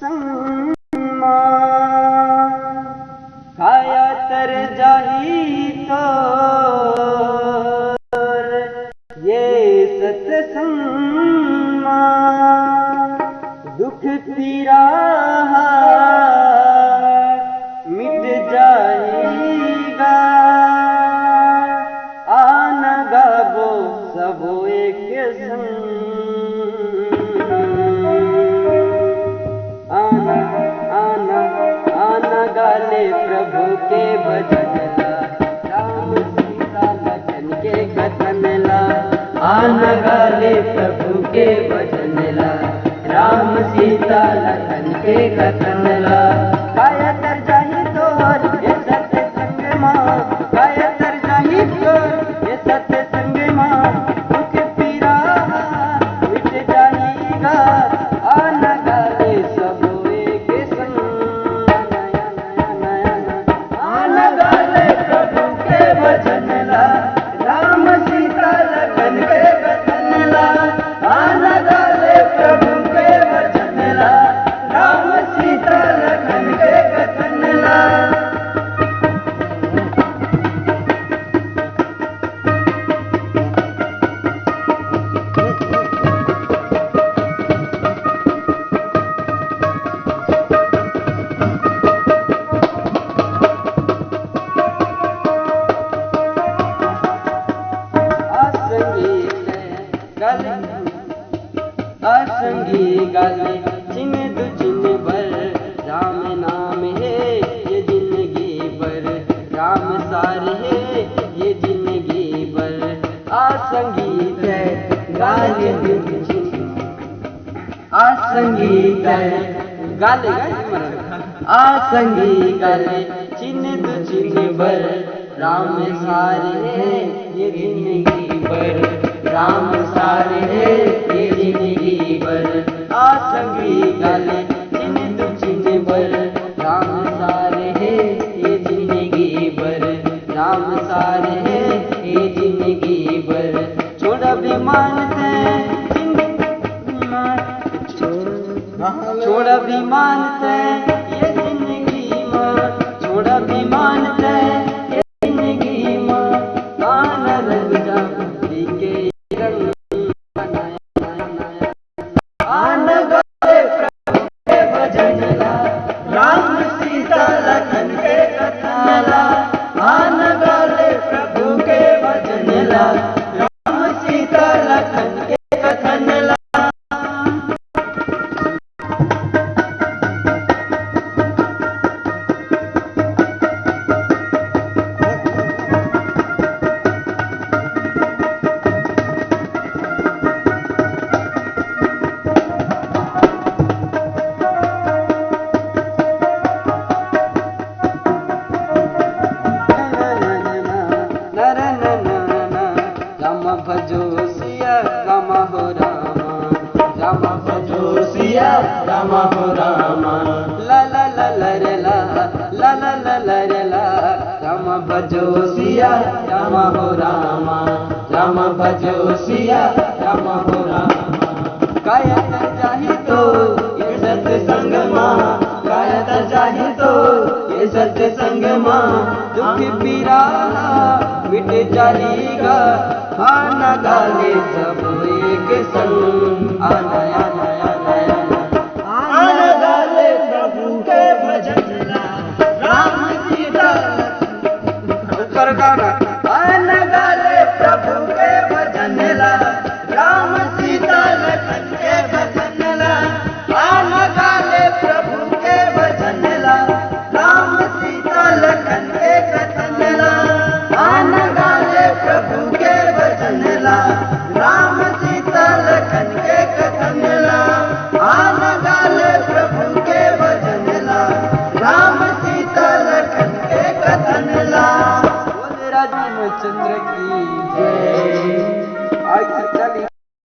संगमा खाया तर जाही तो ये सत्संगमा दुख पीरा मिट जाएगा आना गाबो सबो एक संग आना गाले प्रभु के भजन ला राम सीता लखन के कथन ला आना गाले प्रभु के भजन ला राम सीता लखन के कथन ला काया तर जाही तोर ये सत्य संग मां काया तर जाही तोर ये सत्य संग मां दुख पीरा मिट जाएगा आना गाले सब एक संग आना गाले प्रभु के भजन ला राम सीता लखन के कथन ला आना गाले प्रभु के भजन ला राम सीता लखन के कथन ला असंगी गाले चिन दु चिन भर राम नाम है ये जिंदगी भर राम सार है ये जिंदगी भर असंगीत है गाले असंगी गाले गाले असंगी गाले चिन दु चिन भर राम सार है ये जिंदगी भर राम सार है ये जिंदगी भर आसंगी गाले चिन दु चिन भर राम सार है ये जिंदगी भर राम सार है ये जिंदगी भर छोड़ अभिमान से छोड़ अभिमान से ये जिंदगी मां छोड़ अभिमान से ये जिंदगी मां आना रंग जा भजो सिया राम हो रामा राम भजो सिया राम हो रामा ला ला ला ला रे ला ला ला ला ला रे ला राम भजो सिया राम हो रामा राम भजो सिया राम हो रामा काया तर जाही तो ये सत्संग मां काया तर जाही तो ये सत्संग मां दुख पीरा मिट जाएगा आना गाले सब एक संग आना आना आना आना गाले प्रभु के भजन ला राम सीता कर गाना आना गाले प्रभु के भजन ला